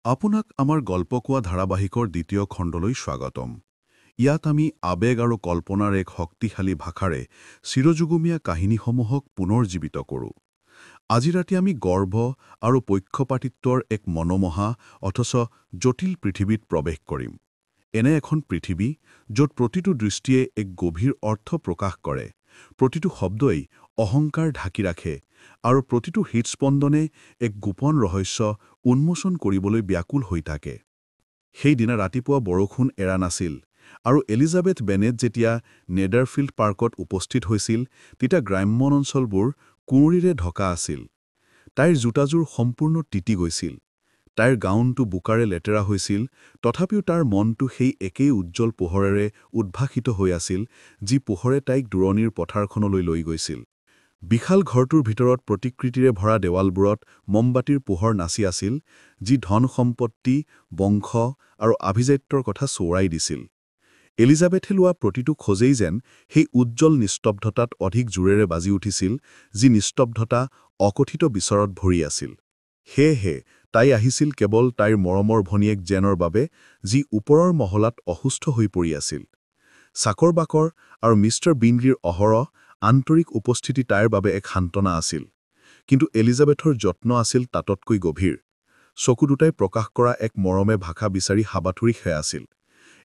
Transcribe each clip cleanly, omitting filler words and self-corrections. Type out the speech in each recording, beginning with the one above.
আপোনাক আমাৰ গল্প কোৱা ধাৰাবাহিকৰ দ্বিতীয় খণ্ডলৈ স্বাগতম। ইয়াত আমি আবেগ আৰু কল্পনাৰ এক শক্তিশালী ভাষাৰে চিৰযুগমীয়া কাহিনীসমূহক পুনৰ জীৱিত কৰোঁ। আজি ৰাতি আমি গৰ্ভ আৰু পক্ষপাতিত্বৰ এক মনোমোহা অথচ জটিল পৃথিৱীত প্ৰৱেশ কৰিম। এনে এখন পৃথিৱী য'ত প্ৰতিটো দৃষ্টিয়ে এক গভীৰ অৰ্থ প্ৰকাশ কৰে, প্ৰতিটো শব্দই অহংকাৰ ঢাকি ৰাখে আৰু প্ৰতিটো হৃদস্পন্দনে এক গোপন ৰহস্য উন্মোচন কৰিবলৈ ব্যাকুল হৈ থাকে। সেইদিনা ৰাতিপুৱা বৰষুণ এৰা নাছিল আৰু এলিজাবেথ বেনেট যেতিয়া নেডাৰফিল্ড পাৰ্কত উপস্থিত হৈছিল তেতিয়া গ্ৰাম্য অঞ্চলবোৰ কুঁৱলীৰে ঢকা আছিল। তাইৰ জোতাযোৰ সম্পূৰ্ণ তিতি গৈছিল, তাইৰ গাউনটো বোকাৰে লেতেৰা হৈছিল, তথাপিও তাৰ মনটো সেই একেই উজ্জ্বল পোহৰেৰে উদ্ভাসিত হৈ আছিল যি পোহৰে তাইক দূৰণিৰ পথাৰখনলৈ লৈ গৈছিল। বিশাল ঘৰটোৰ ভিতৰত প্ৰতিকৃতিৰে ভৰা দেৱালবোৰত মমবাতিৰ পোহৰ নাচি আছিল, যি ধন সম্পত্তি, বংশ আৰু আভিজাত্যৰ কথা সোঁৱৰাই দিছিল। এলিজাবেথে লোৱা প্ৰতিটো খোজেই যেন সেই উজ্জ্বল নিস্তব্ধতাত অধিক জোৰেৰে বাজি উঠিছিল, যি নিস্তব্ধতা অকথিত বিচৰত ভৰি আছিল। সেয়েহে তাই আহিছিল কেৱল তাইৰ মৰমৰ ভনীয়েক জেনৰ বাবে, যি ওপৰৰ মহলাত অসুস্থ হৈ পৰি আছিল। চাকৰ বাকৰ আৰু মিষ্টাৰ বিনলিৰ অহৰহ আন্তৰিক উপস্থিতি তাইৰ বাবে এক সান্তনা আছিল। কিন্তু এলিজাবেথৰ যত্ন আছিল তাততকৈ গভীৰ। চকু দুটাই প্ৰকাশ কৰা এক মৰমে ভাষা বিচাৰি হাবাথুৰি খাই আছিল।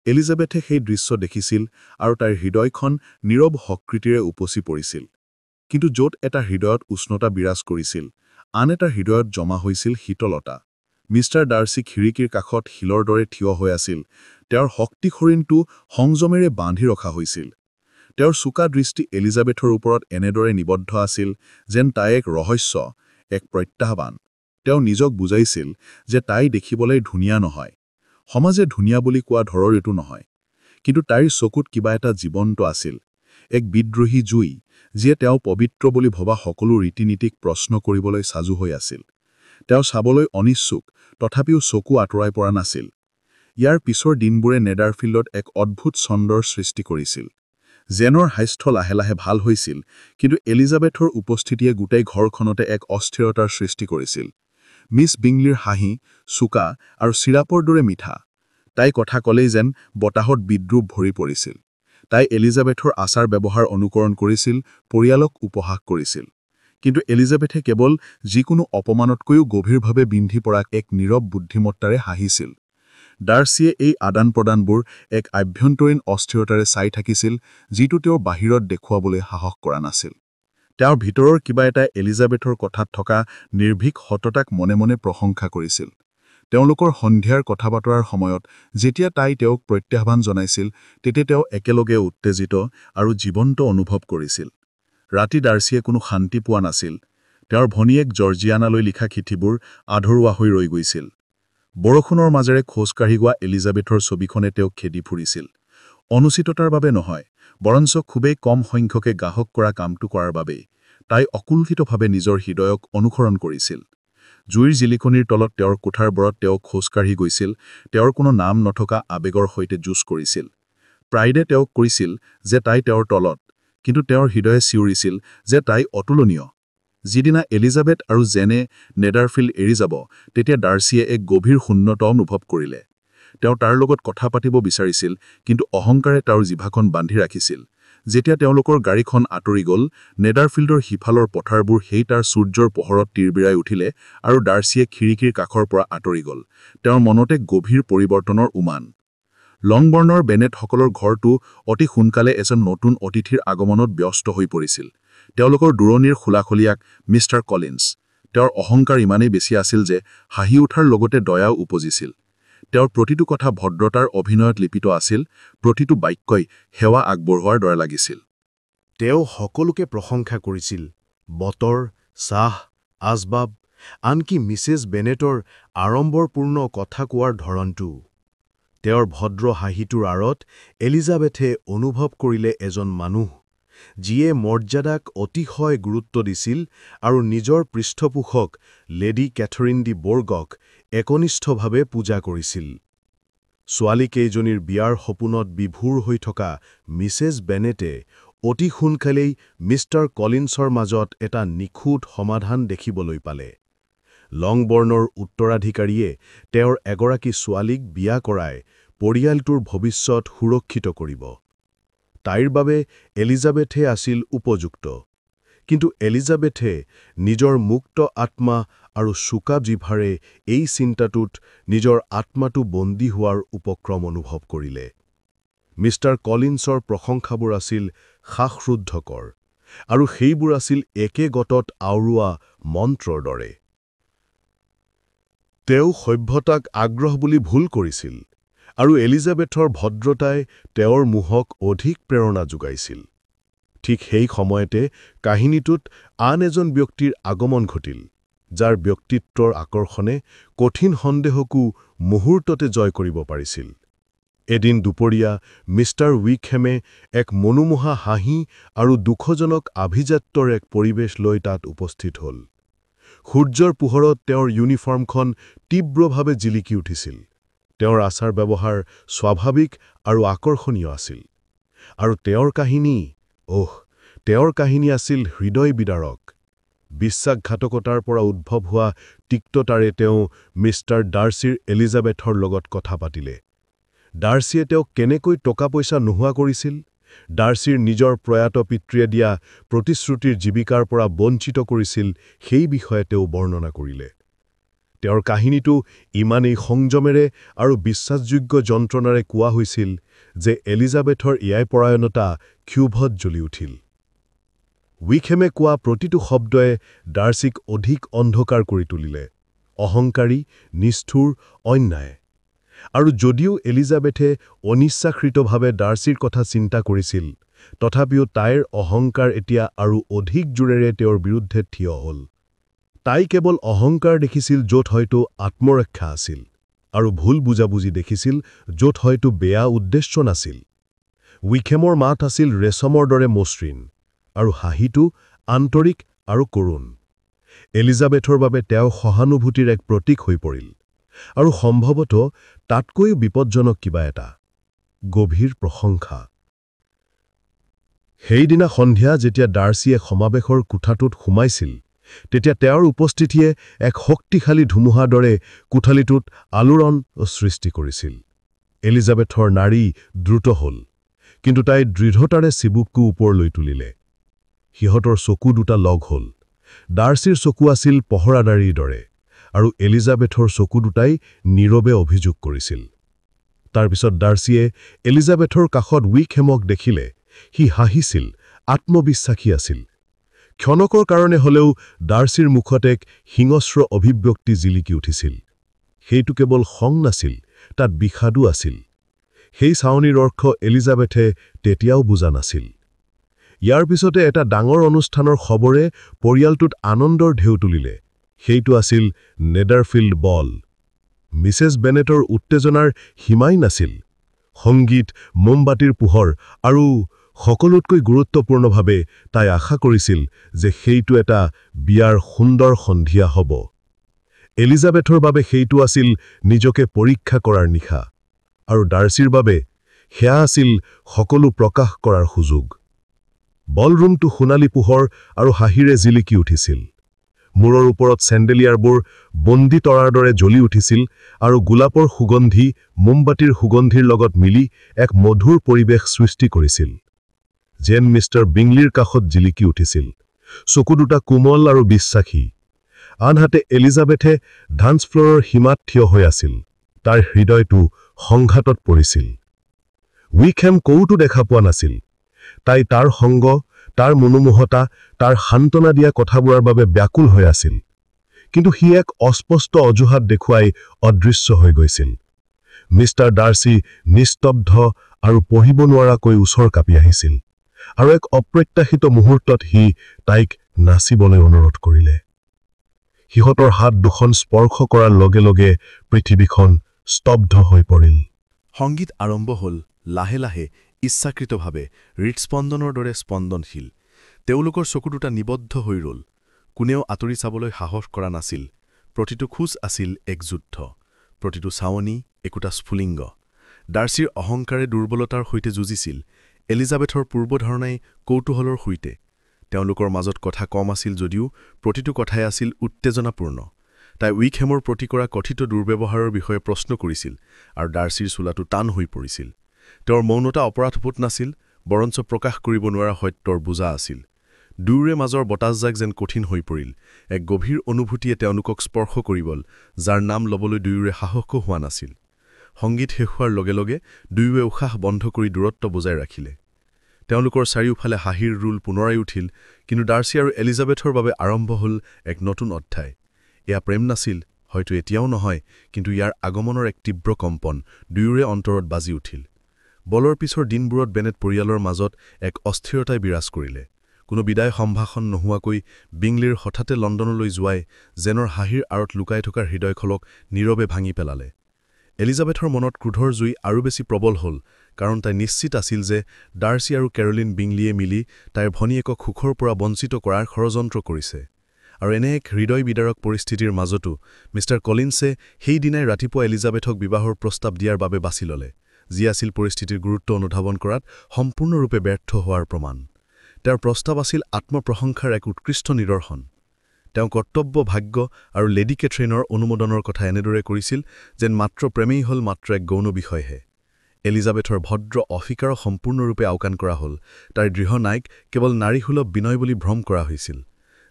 এলিজাবেথে সেই দৃশ্য দেখিছিল আৰু তাইৰ হৃদয়খন নীৰৱ সকৃতিৰে উপচি পৰিছিল। কিন্তু য'ত এটা হৃদয়ত উষ্ণতা বিৰাজ কৰিছিল, আন এটা হৃদয়ত জমা হৈছিল শীতলতা। মিষ্টাৰ ডাৰ্চি খিৰিকীৰ কাষত শিলৰ দৰে থিয় হৈ আছিল, তেওঁৰ শক্তি শৰীৰটো সংযমেৰে বান্ধি ৰখা হৈছিল। তেওঁৰ চোকা দৃষ্টি এলিজাবেথৰ ওপৰত এনেদৰে নিবদ্ধ আছিল যেন তাই এক ৰহস্য, এক প্ৰত্যাহ্বান। তেওঁ নিজক বুজাইছিল যে তাই দেখিবলৈ ধুনীয়া নহয়, সমাজে ধুনীয়া বুলি কোৱা ধৰৰ এইটো নহয়, কিন্তু তাইৰ চকুত কিবা এটা জীৱন্ত আছিল, এক বিদ্ৰোহী জুই, যিয়ে তেওঁ পবিত্ৰ বুলি ভবা সকলো ৰীতি নীতিক প্ৰশ্ন কৰিবলৈ সাজু হৈ আছিল। তেওঁ চাবলৈ অনিচ্ছুক, তথাপিও চকু আঁতৰাই পৰা নাছিল। ইয়াৰ পিছৰ দিনবোৰে নেডাৰফিল্ডত এক অদ্ভুত ছন্দৰ সৃষ্টি কৰিছিল। জেনৰ স্বাস্থ্য লাহে লাহে ভাল হৈছিল, কিন্তু এলিজাবেথৰ উপস্থিতিয়ে গোটেই ঘৰখনতে এক অস্থিৰতাৰ সৃষ্টি কৰিছিল। মিছ বিংলিৰ হাঁহি চোকা আৰু চিৰাপৰ দৰে মিঠা। তাই কথা ক'লেই যেন বতাহত বিদ্ৰূপ ভৰি পৰিছিল। তাই এলিজাবেথৰ আচাৰ ব্যৱহাৰ অনুকৰণ কৰিছিল, পৰিয়ালক উপহাস কৰিছিল। কিন্তু এলিজাবেথে কেৱল যিকোনো অপমানতকৈও গভীৰভাৱে বিন্ধি পৰা এক নীৰৱ বুদ্ধিমত্তাৰে হাঁহিছিল। ডাৰ্চিয়ে এই আদান প্ৰদানবোৰ এক আভ্যন্তৰীণ অস্থিৰতাৰে চাই থাকিছিল, যিটো তেওঁ বাহিৰত দেখুৱাবলৈ সাহস কৰা নাছিল। তেওঁৰ ভিতৰৰ কিবা এটাই এলিজাবেথৰ কথাত থকা নিৰ্ভীক সততাক মনে মনে প্ৰশংসা কৰিছিল। তেওঁলোকৰ সন্ধিয়াৰ কথা বতৰাৰ সময়ত যেতিয়া তাই তেওঁক প্ৰত্যাহ্বান জনাইছিল, তেতিয়া তেওঁ একেলগে উত্তেজিত আৰু জীৱন্ত অনুভৱ কৰিছিল। ৰাতি ডাৰ্চিয়ে কোনো শান্তি পোৱা নাছিল। তেওঁৰ ভনীয়েক জৰ্জিয়ানালৈ লিখা চিঠিবোৰ আধৰুৱা হৈ ৰৈ গৈছিল। বৰষুণৰ মাজেৰে খোজ কাঢ়ি গোৱা এলিজাবেথৰ ছবিখনে তেওঁক খেদি ফুৰিছিল। অনুচিততাৰ বাবে নহয়, বৰঞ্চ খুবেই কম সংখ্যকে গ্ৰাহক কৰা কামটো কৰাৰ বাবেই। তাই অকুণ্ঠিতভাৱে নিজৰ হৃদয়ক অনুসৰণ কৰিছিল। জুইৰ জিলিকনিৰ তলত তেওঁৰ কোঠাৰবোৰত তেওঁ খোজ কাঢ়ি গৈছিল, তেওঁৰ কোনো নাম নথকা আবেগৰ সৈতে যুঁজ কৰিছিল। প্ৰাইডে তেওঁক কৈছিল যে তাই তেওঁৰ তলত, কিন্তু তেওঁৰ হৃদয়ে চিঞৰিছিল যে তাই অতুলনীয়। যিদিনা এলিজাবেথ আৰু জেনে নেডাৰফিল্ড এৰি যাব, তেতিয়া ডাৰ্চিয়ে এক গভীৰ শূন্যতা অনুভৱ কৰিলে। তেওঁ তাৰ লগত কথা পাতিব বিচাৰিছিল, কিন্তু অহংকাৰে তেওঁৰ জিভাখন বান্ধি ৰাখিছিল। যেতিয়া তেওঁলোকৰ গাড়ীখন আঁতৰি গ'ল, নেডাৰফিল্ডৰ সিফালৰ পথাৰবোৰ সেই তাৰ সূৰ্যৰ পোহৰত তিৰবিৰাই উঠিলে আৰু ডাৰ্চিয়ে খিৰিকীৰ কাষৰ পৰা আঁতৰি গ'ল, তেওঁৰ মনতে গভীৰ পৰিৱৰ্তনৰ উমান। লংবৰ্ণৰ বেনেটসকলৰ ঘৰটো অতি সোনকালে এজন নতুন অতিথিৰ আগমনত ব্যস্ত হৈ পৰিছিল। তেওঁলোকৰ দূৰণিৰ খোলাখলিয়াক মিষ্টাৰ কলিন্স। তেওঁৰ অহংকাৰ ইমানেই বেছি আছিল যে হাঁহি উঠাৰ লগতে দয়াও উপজিছিল। তেওঁৰ প্ৰতিটো কথা ভদ্ৰতাৰ অভিনয়ত লিপিত আছিল, প্ৰতিটো বাক্যই সেৱা আগবঢ়োৱাৰ দৰে লাগিছিল। তেওঁ সকলোকে প্ৰশংসা কৰিছিল, বতৰ, চাহ, আচবাব, আনকি মিছেছ বেনেটৰ আড়ম্বৰপূৰ্ণ কথা কোৱাৰ ধৰণটো। তেওঁৰ ভদ্ৰ হাঁহিটোৰ আঁৰত এলিজাবেথে অনুভৱ কৰিলে এজন মানুহ, যিয়ে মৰ্যাদাক অতিশয় গুৰুত্ব দিছিল আৰু নিজৰ পৃষ্ঠপোষক লেডী কেথৰিন ডি বৰ্গক একনিষ্ঠভাৱে পূজা কৰিছিল। ছোৱালীকেইজনীৰ বিয়াৰ সপোনত বিভোৰ হৈ থকা মিছেছ বেনেটে অতি সোনকালেই মিষ্টাৰ কলিন্সৰ মাজত এটা নিখুঁত সমাধান দেখিবলৈ পালে। লংবৰ্ণৰ উত্তৰাধিকাৰীয়ে তেওঁৰ এগৰাকী ছোৱালীক বিয়া কৰাই পৰিয়ালটোৰ ভৱিষ্যত সুৰক্ষিত কৰিব। তাইৰ বাবে এলিজাবেথে আছিল উপযুক্ত। কিন্তু এলিজাবেথে নিজৰ মুক্ত আত্মা আৰু চোকা জিভাৰে এই চিন্তাটোত নিজৰ আত্মাটো বন্দী হোৱাৰ উপক্ৰম অনুভৱ কৰিলে। মিষ্টাৰ কলিন্সৰ প্ৰশংসাবোৰ আছিল শ্বাসৰুদ্ধকৰ, আৰু সেইবোৰ আছিল একে গতত আওৰোৱা মন্ত্ৰৰ দৰে। তেওঁ সভ্যতাক আগ্ৰহ বুলি ভুল কৰিছিল, আৰু এলিজাবেথৰ ভদ্ৰতাই তেওঁৰ মোহক অধিক প্ৰেৰণা যোগাইছিল। ঠিক সেই সময়তে কাহিনীটোত আন এজন ব্যক্তিৰ আগমন ঘটিল, যাৰ ব্যক্তিত্বৰ আকৰ্ষণে কঠিন সন্দেহকো মুহূৰ্ততে জয় কৰিব পাৰিছিল। এদিন দুপৰীয়া মিষ্টাৰ উইকহেমে এক মনোমোহা হাঁহি আৰু দুখজনক আভিজাত্যৰ এক পৰিৱেশ লৈ তাত উপস্থিত হ'ল। সূৰ্যৰ পোহৰত তেওঁৰ ইউনিফৰ্মখন তীব্ৰভাৱে জিলিকি উঠিছিল। তেওঁৰ আচাৰ ব্যৱহাৰ স্বাভাৱিক আৰু আকৰ্ষণীয় আছিল। আৰু তেওঁৰ কাহিনী আছিল হৃদয় বিদাৰক। বিশ্বাসঘাতকতাৰ পৰা উদ্ভৱ হোৱা তিক্ততাৰে তেওঁ মিষ্টাৰ ডাৰ্চিৰ এলিজাবেথৰ লগত কথা পাতিলে। ডাৰ্চিয়ে তেওঁক কেনেকৈ টকা-পইচা নোহোৱা কৰিছিল, ডাৰ্চিৰ নিজৰ প্ৰয়াত পিতৃয়ে দিয়া প্ৰতিশ্ৰুতিৰ জীৱিকাৰ পৰা বঞ্চিত কৰিছিল, সেই বিষয়ে তেওঁ বৰ্ণনা কৰিলে। তেওঁৰ কাহিনীটো ইমানেই সংযমেৰে আৰু বিশ্বাসযোগ্য যন্ত্ৰণাৰে কোৱা হৈছিল যে এলিজাবেথৰ ন্যায়পৰায়ণতা ক্ষোভত জ্বলি উঠিল। উইকহেমে কোৱা প্ৰতিটো শব্দই ডাৰ্চিক অধিক অন্ধকাৰ কৰি তুলিলে, অহংকাৰী, নিষ্ঠুৰ, অন্যায়। আৰু যদিও এলিজাবেথে অনিচ্ছাকৃতভাৱে ডাৰ্চিৰ কথা চিন্তা কৰিছিল, তথাপিও তাইৰ অহংকাৰ এতিয়া আৰু অধিক জোৰেৰে তেওঁৰ বিৰুদ্ধে থিয় হ'ল। তাই কেৱল অহংকাৰ দেখিছিল য'ত হয়তো আত্মৰক্ষা আছিল, আৰু ভুল বুজাবুজি দেখিছিল য'ত হয়তো বেয়া উদ্দেশ্য নাছিল। উইকহেমৰ মাত আছিল ৰেচমৰ দৰে মসৃণ, আৰু হাঁহিটো আন্তৰিক আৰু কৰুণ। এলিজাবেথৰ বাবে তেওঁ সহানুভূতিৰ এক প্ৰতীক হৈ পৰিল, আৰু সম্ভৱতঃ তাতকৈও বিপজ্জনক কিবা এটা, গভীৰ প্ৰশংসা। সেইদিনা সন্ধিয়া যেতিয়া ডাৰ্চিয়ে সমাৱেশৰ কোঠাটোত সোমাইছিল, তেতিয়া তেওঁৰ উপস্থিতিয়ে এক শক্তিশালী ধুমুহাৰ দৰে কোঠালিটোত আলোড়ন সৃষ্টি কৰিছিল। এলিজাবেথৰ নাড়ী দ্ৰুত হ'ল, কিন্তু তাই দৃঢ়তাৰে চিবুকটো ওপৰলৈ তুলিলে। সিহঁতৰ চকু দুটা লগ হ'ল। ডাৰ্চিৰ চকু আছিল পহৰাদাৰীৰ দৰে, আৰু এলিজাবেথৰ চকু দুটাই নীৰৱে অভিযোগ কৰিছিল। তাৰ পিছত ডাৰ্চিয়ে এলিজাবেথৰ কাষত উইকহেমক দেখিলে। সি হাঁহিছিল, আত্মবিশ্বাসী আছিল। ক্ষণকৰ কাৰণে হলেও ডাৰ্চিৰ মুখত এক হিংস্ৰ অভিব্যক্তি জিলিকি উঠিছিল। সেইটো কেৱল খং নাছিল, তাত বিষাদো আছিল। সেই চাৱনিৰ অৰ্থ এলিজাবেথে তেতিয়াও বুজা নাছিল। ইয়াৰ পিছতে এটা ডাঙৰ অনুষ্ঠানৰ খবৰে পৰিয়ালটোত আনন্দৰ ঢেউ তুলিলে। সেইটো আছিল নেডাৰফিল্ড বল। মিছেছ বেনেটৰ উত্তেজনাৰ সীমাই নাছিল। সংগীত, মোমবাতিৰ পোহৰ, আৰু সকলোতকৈ গুৰুত্বপূৰ্ণভাৱে তাই আশা কৰিছিল যে সেইটো এটা বিয়াৰ সুন্দৰ সন্ধিয়া হ'ব। এলিজাবেথৰ বাবে সেইটো আছিল নিজকে পৰীক্ষা কৰাৰ নিশা, আৰু ডাৰ্চিৰ বাবে সেয়া আছিল সকলো প্ৰকাশ কৰাৰ সুযোগ। বলৰুমটো সোণালী পোহৰ আৰু হাঁহিৰে জিলিকি উঠিছিল। মূৰৰ ওপৰত চেণ্ডেলিয়াৰবোৰ বন্দী তৰাৰ দৰে জ্বলি উঠিছিল, আৰু গোলাপৰ সুগন্ধি মোমবাতিৰ সুগন্ধিৰ লগত মিলি এক মধুৰ পৰিৱেশ সৃষ্টি কৰিছিল। যেন মিষ্টাৰ বিংলিৰ কাষত জিলিকি উঠিছিল, চকু দুটা কোমল আৰু বিশ্বাসী। আনহাতে এলিজাবেথে ডান্স ফ্ল'ৰৰ সীমাত থিয় হৈ আছিল। তাৰ হৃদয়টো সংঘাতত পৰিছিল। উইকহেম কৌতো দেখা পোৱা নাছিল। তাই তাৰ সংগ, তাৰ মনোমোহতা, তাৰ সান্তনা দিয়া কথাবোৰৰ বাবে ব্যাকুল হৈ আছিল। কিন্তু সি এক অস্পষ্ট অজুহাত দেখুৱাই অদৃশ্য হৈ গৈছিল। মিষ্টাৰ ডাৰ্চি নিস্তব্ধ আৰু পঢ়িব নোৱাৰাকৈ ওচৰ কাপি আহিছিল, আৰু এক অপ্ৰত্যাশিত মুহূৰ্তত সি তাইক নাচিবলৈ অনুৰোধ কৰিলে। সিহঁতৰ হাত দুখন স্পৰ্শ কৰাৰ লগে লগে পৃথিৱীখন স্তব্ধ হৈ পৰিল। সংগীত আৰম্ভ হ'ল, লাহে লাহে, ইচ্ছাকৃতভাৱে, হৃদস্পন্দনৰ দৰে স্পন্দনশীল। তেওঁলোকৰ চকু দুটা নিবদ্ধ হৈ ৰ'ল। কোনেও আঁতৰি চাবলৈ সাহস কৰা নাছিল। প্ৰতিটো খোজ আছিল এক যুদ্ধ, প্ৰতিটো চাৱনি একোটা স্ফুলিংগ। ডাৰ্চিৰ অহংকাৰে দুৰ্বলতাৰ সৈতে যুঁজিছিল, এলিজাবেথৰ পূৰ্বধাৰণাই কৌতূহলৰ সৈতে। তেওঁলোকৰ মাজত কথা কম আছিল যদিও প্ৰতিটো কথাই আছিল উত্তেজনাপূৰ্ণ। তাই উইকহেমৰ প্ৰতি কৰা কথিত দুৰ্ব্যৱহাৰৰ বিষয়ে প্ৰশ্ন কৰিছিল আৰু ডাৰ্চিৰ চোলাটো টান হৈ পৰিছিল। তেওঁৰ মৌনতা অপৰাধবোধ নাছিল, বৰঞ্চ প্ৰকাশ কৰিব নোৱাৰা সত্যৰ বোজা আছিল। দুয়োৰে মাজৰ বতাহজাক যেন কঠিন হৈ পৰিল। এক গভীৰ অনুভূতিয়ে তেওঁলোকক স্পৰ্শ কৰি গ'ল, যাৰ নাম ল'বলৈ দুয়োৰে সাহসো হোৱা নাছিল। সংগীত শেষ হোৱাৰ লগে লগে দুয়োৱে উশাহ বন্ধ কৰি দূৰত্ব বজাই ৰাখিলে। তেওঁলোকৰ চাৰিওফালে হাঁহিৰ ৰোল পুনৰাই উঠিল, কিন্তু ডাৰ্চি আৰু এলিজাবেথৰ বাবে আৰম্ভ হ'ল এক নতুন অধ্যায়। এয়া প্ৰেম নাছিল, হয়তো এতিয়াও নহয়, কিন্তু ইয়াৰ আগমনৰ এক তীব্ৰ কম্পন দুয়োৰে অন্তৰত বাজি উঠিল। বলৰ পিছৰ দিনবোৰত বেনেট পৰিয়ালৰ মাজত এক অস্থিৰতাই বিৰাজ কৰিলে। কোনো বিদায় সম্ভাষণ নোহোৱাকৈ বিংলিৰ হঠাতে লণ্ডনলৈ যোৱাই জেনৰ হাঁহিৰ আঁৰত লুকাই থকাৰ হৃদয়খলক নীৰৱে ভাঙি পেলালে। এলিজাবেথৰ মনত ক্ৰোধৰ জুই আৰু বেছি প্ৰবল হ'ল, কাৰণ তাই নিশ্চিত আছিল যে ডাৰ্চি আৰু কেৰলিন বিংলিয়ে মিলি তাইৰ ভনীয়েকক সুখৰ পৰা বঞ্চিত কৰাৰ ষড়যন্ত্ৰ কৰিছে। আৰু এনে এক হৃদয় বিদাৰক পৰিস্থিতিৰ মাজতো মিষ্টাৰ কলিন্সে সেইদিনাই ৰাতিপুৱা এলিজাবেথক বিবাহৰ প্ৰস্তাৱ দিয়াৰ বাবে বাছি ল'লে, যি আছিল পৰিস্থিতিৰ গুৰুত্ব অনুধাৱন কৰাত সম্পূৰ্ণৰূপে ব্যৰ্থ হোৱাৰ প্ৰমাণ। তেওঁৰ প্ৰস্তাৱ আছিল আত্মপ্ৰশংসাৰ এক উৎকৃষ্ট নিদৰ্শন। তেওঁ কৰ্তব্য, ভাগ্য আৰু লেডী কেথৰিনৰ অনুমোদনৰ কথা এনেদৰে কৰিছিল যেন মাত্ৰ প্ৰেমেই হ'ল মাত্ৰ এক গৌণ বিষয়হে। এলিজাবেথৰ ভদ্ৰ অস্বীকাৰক সম্পূৰ্ণৰূপে আওকাণ কৰা হ'ল। তাইৰ দৃঢ় নাইক কেৱল নাৰীসুলভ বিনয় বুলি ভ্ৰম কৰা হৈছিল।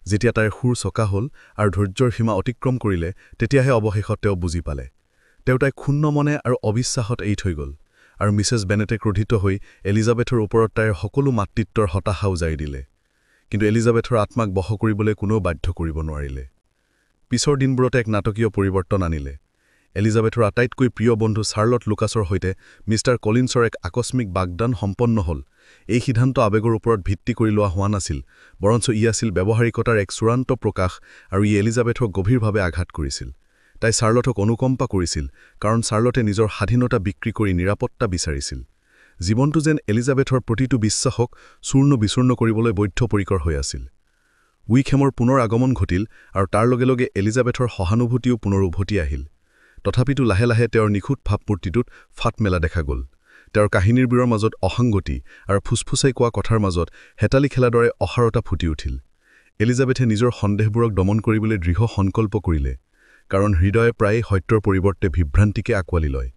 যেতিয়া তাইৰ সুৰ চকা হ'ল আৰু ধৈৰ্যৰ সীমা অতিক্ৰম কৰিলে, তেতিয়াহে অৱশেষত তেওঁ বুজি পালে। তেওঁ তাইক ক্ষুণ্ণ মনে আৰু অবিশ্বাসত এৰি থৈ গ'ল, আৰু মিছেছ বেনেটে ক্ৰোধিত হৈ এলিজাবেথৰ ওপৰত তাইৰ সকলো মাতৃত্বৰ হতাশা উজাৰি দিলে। কিন্তু এলিজাবেথৰ আত্মাক বশ কৰিবলৈ কোনেও বাধ্য কৰিব নোৱাৰিলে। পিছৰ দিনবোৰতে এক নাটকীয় পৰিৱৰ্তন আনিলে। এলিজাবেথৰ আটাইতকৈ প্ৰিয় বন্ধু চাৰ্লট লুকাছৰ সৈতে মিষ্টাৰ কলিন্সৰ এক আকস্মিক বাগদান সম্পন্ন হ'ল। এই সিদ্ধান্ত আৱেগৰ ওপৰত ভিত্তি কৰি লোৱা হোৱা নাছিল, বৰঞ্চ ই আছিল ব্যৱহাৰিকতাৰ এক চূড়ান্ত প্ৰকাশ, আৰু ই এলিজাবেথক গভীৰভাৱে আঘাত কৰিছিল। তাই চাৰ্লটক অনুকম্পা কৰিছিল, কাৰণ চাৰ্লটে নিজৰ স্বাধীনতা বিক্ৰী কৰি নিৰাপত্তা বিচাৰিছিল। জীৱনটো যেন এলিজাবেথৰ প্ৰতিটো বিশ্বাসক চূৰ্ণ বিচূৰ্ণ কৰিবলৈ বদ্ধপৰিকৰ হৈ আছিল। উইকহেমৰ পুনৰ আগমন ঘটিল, আৰু তাৰ লগে লগে এলিজাবেথৰ সহানুভূতিও পুনৰ উভতি আহিল। তথাপিতো লাহে লাহে তেওঁৰ নিখুঁত ভাৱমূৰ্তিটোত ফাট মেলা দেখা গ'ল। তেওঁৰ কাহিনীৰবোৰৰ মাজত অসংগতি আৰু ফুচফুচাই কোৱা কথাৰ মাজত হেতালি খেলাৰ দৰে অসাৰতা ফুটি উঠিল। এলিজাবেথে নিজৰ সন্দেহবোৰক দমন কৰিবলৈ দৃঢ় সংকল্প কৰিলে, কাৰণ হৃদয়ে প্ৰায়ে সত্যৰ পৰিৱৰ্তে বিভ্ৰান্তিকে আঁকোৱালি লয়।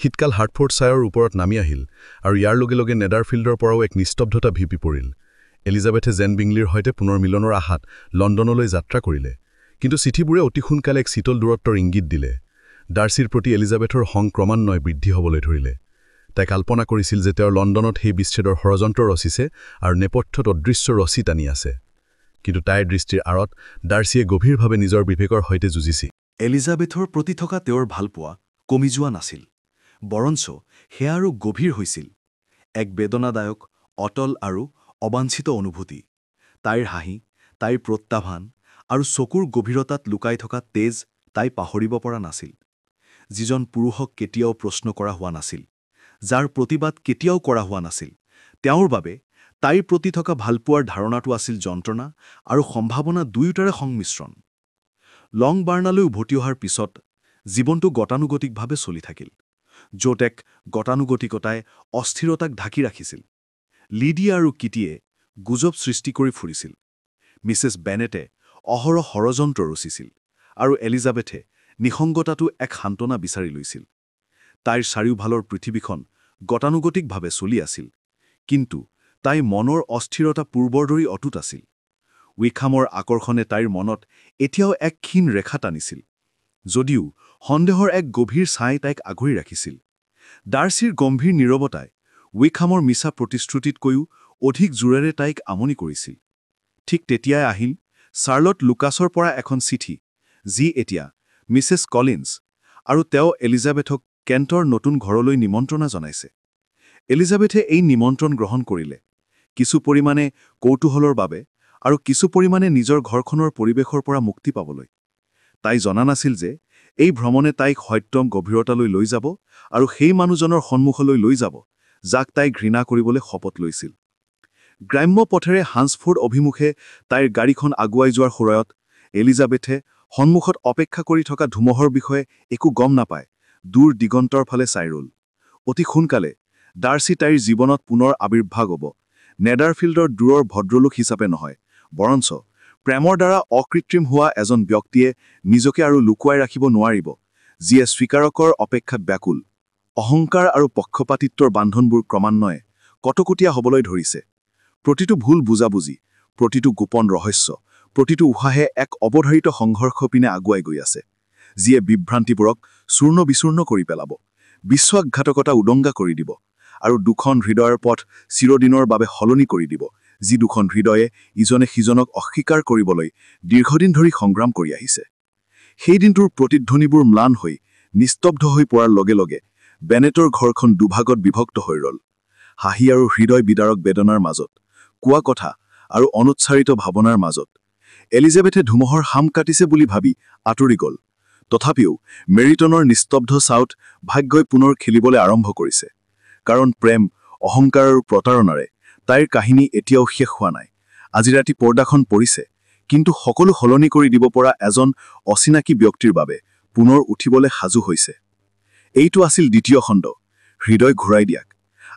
শীতকাল হাৰ্টফৰ্ডশ্বায়াৰৰ ওপৰত নামি আহিল, আৰু ইয়াৰ লগে লগে নেডাৰফিল্ডৰ পৰাও এক নিস্তব্ধতা ভিপি পৰিল। এলিজাবেথে জেন বিংলিৰ সৈতে পুনৰ মিলনৰ আশাত লণ্ডনলৈ যাত্ৰা কৰিলে, কিন্তু চিঠিবোৰে অতি সোনকালে এক শীতল দূৰত্বৰ ইংগিত দিলে। ডাৰ্চিৰ প্ৰতি এলিজাবেথৰ খং ক্ৰমান্বয়ে বৃদ্ধি হ'বলৈ ধৰিলে। তাই কল্পনা কৰিছিল যে তেওঁ লণ্ডনত সেই বিচ্ছেদৰ ষড়যন্ত্ৰ ৰচিছে আৰু নেপথ্যত অদৃশ্য ৰছী টানি আছে। কিন্তু তাইৰ দৃষ্টিৰ আঁৰত ডাৰ্চিয়ে গভীৰভাৱে নিজৰ বিবেকৰ সৈতে যুঁজিছিল। এলিজাবেথৰ প্ৰতি থকা তেওঁৰ ভালপোৱা কমি যোৱা নাছিল, বৰঞ্চ সেয়া আৰু গভীৰ হৈছিল। এক বেদনাদায়ক, অটল আৰু অবাঞ্ছিত অনুভূতি। তাইৰ হাঁহি, তাইৰ প্ৰত্যাহ্বান আৰু চকুৰ গভীৰতাত লুকাই থকা তেজ তাই পাহৰিব পৰা নাছিল। যিজন পুৰুষক কেতিয়াও প্ৰশ্ন কৰা হোৱা নাছিল, যাৰ প্ৰতিবাদ কেতিয়াও কৰা হোৱা নাছিল, তেওঁৰ বাবে তাইৰ প্ৰতি থকা ভালপোৱাৰ ধাৰণাটো আছিল যন্ত্ৰণা আৰু সম্ভাৱনা দুয়োটাৰে সংমিশ্ৰণ। লং বাৰ্ণালৈ উভতি অহাৰ পিছত জীৱনটো গতানুগতিকভাৱে চলি থাকিল, য'ত এক গতানুগতিকতাই অস্থিৰতাক ঢাকি ৰাখিছিল। লিডিয়া আৰু কিটিয়ে গুজব সৃষ্টি কৰি ফুৰিছিল। মিছেছ বেনেটে অহৰহ ষড়যন্ত্ৰ ৰচিছিল, আৰু এলিজাবেথে নিসংগতাটো এক সান্তনা বিচাৰি লৈছিল। তাইৰ চাৰিওফালৰ পৃথিৱীখন গতানুগতিকভাৱে চলি আছিল, কিন্তু তাই মনৰ অস্থিৰতা পূৰ্বৰ দৰেই অটুট আছিল। উইকহামৰ আকৰ্ষণে তাইৰ মনত এতিয়াও এক ক্ষীণ ৰেখা টানিছিল, যদিও সন্দেহৰ এক গভীৰ ছাই তাইক আগুৰি ৰাখিছিল। ডাৰ্চিৰ গম্ভীৰ নীৰৱতাই উইকহামৰ মিছা প্ৰতিশ্ৰুতিতকৈও অধিক জোৰেৰে তাইক আমনি কৰিছিল। ঠিক তেতিয়াই আহিল চাৰ্লট লুকাছৰ পৰা এখন চিঠি, যি এতিয়া মিছেছ কলিন্স, আৰু তেওঁ এলিজাবেথক কেণ্টৰ নতুন ঘৰলৈ নিমন্ত্ৰণা জনাইছে। এলিজাবেথে এই নিমন্ত্ৰণ গ্ৰহণ কৰিলে, কিছু পৰিমাণে কৌতূহলৰ বাবে আৰু কিছু পৰিমাণে নিজৰ ঘৰখনৰ পৰিৱেশৰ পৰা মুক্তি পাবলৈ। তাই জনা নাছিল যে এই ভ্ৰমণে তাইক সত্যম গভীৰতালৈ লৈ যাব আৰু সেই মানুহজনৰ সন্মুখলৈ লৈ যাব, যাক তাই ঘৃণা কৰিবলৈ শপত লৈছিল। গ্ৰাম্য পথেৰে হান্সফোৰ্ড অভিমুখে তাইৰ গাড়ীখন আগুৱাই যোৱাৰ সময়ত এলিজাবেথে সন্মুখত অপেক্ষা কৰি থকা ধুমুহাৰ বিষয়ে একো গম নাপায় দূৰ দিগন্তৰ ফালে চাই ৰ'ল। অতি সোনকালে ডাৰ্চি তাইৰ জীৱনত পুনৰ আৱিৰ্ভাৱ হ'ব, নেডাৰফিল্ডৰ দূৰৰ ভদ্ৰলোক হিচাপে নহয়, বৰঞ্চ প্ৰেমৰ দ্বাৰা অকৃত্ৰিম হোৱা এজন ব্যক্তিয়ে নিজকে আৰু লুকুৱাই ৰাখিব নোৱাৰিব, যিয়ে স্বীকাৰকৰ অপেক্ষাত ব্যাকুল। অহংকাৰ আৰু পক্ষপাতিত্বৰ বান্ধনবোৰ ক্ৰমান্বয়ে কটকটীয়া হ'বলৈ ধৰিছে। প্ৰতিটো ভুল বুজাবুজি, প্ৰতিটো গোপন ৰহস্য, প্ৰতিটো উশাহে এক অৱধাৰিত সংঘৰ্ষ পিনে আগুৱাই গৈ আছে, যিয়ে বিভ্ৰান্তিবোৰক চূৰ্ণ বিচূৰ্ণ কৰি পেলাব, বিশ্বাসঘাতকতা উদংগা কৰি দিব, আৰু দুখন হৃদয়ৰ পথ চিৰদিনৰ বাবে সলনি কৰি দিব, যি দুখন হৃদয়ে ইজনে সিজনক অস্বীকাৰ কৰিবলৈ দীৰ্ঘদিন ধৰি সংগ্ৰাম কৰি আহিছে। সেই দিনটোৰ প্ৰতিধ্বনিবোৰ ম্লান হৈ নিস্তব্ধ হৈ পৰাৰ লগে লগে বেনেটৰ ঘৰখন দুভাগত বিভক্ত হৈ ৰ'ল। হাঁহি আৰু হৃদয় বিদাৰক বেদনাৰ মাজত, কোৱা কথা আৰু অনুচ্চাৰিত ভাৱনাৰ মাজত। এলিজাবেথে ধুমুহৰ হাম কাটিছে বুলি ভাবি আঁতৰি গ'ল। তথাপিও মেৰিটনৰ নিস্তব্ধ চাউত ভাগ্যই পুনৰ খেলিবলৈ আৰম্ভ কৰিছে। কাৰণ প্ৰেম, অহংকাৰ আৰু প্ৰতাৰণাৰে তাইৰ কাহিনী এতিয়াও শেষ হোৱা নাই। আজি ৰাতি পৰ্দাখন পৰিছে, কিন্তু সকলো সলনি কৰি দিব পৰা এজন অচিনাকি ব্যক্তিৰ বাবে পুনৰ উঠিবলৈ সাজু হৈছে। এইটো আছিল দ্বিতীয় খণ্ড, হৃদয় ঘূৰাই দিয়াক।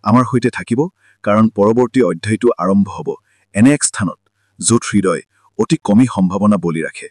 আমাৰ সৈতে থাকিব, কাৰণ পৰৱৰ্তী অধ্যায়টো আৰম্ভ হ'ব এনে এক স্থানত, য'ত হৃদয় অতি কমেই সম্ভাৱনা বলি ৰাখে।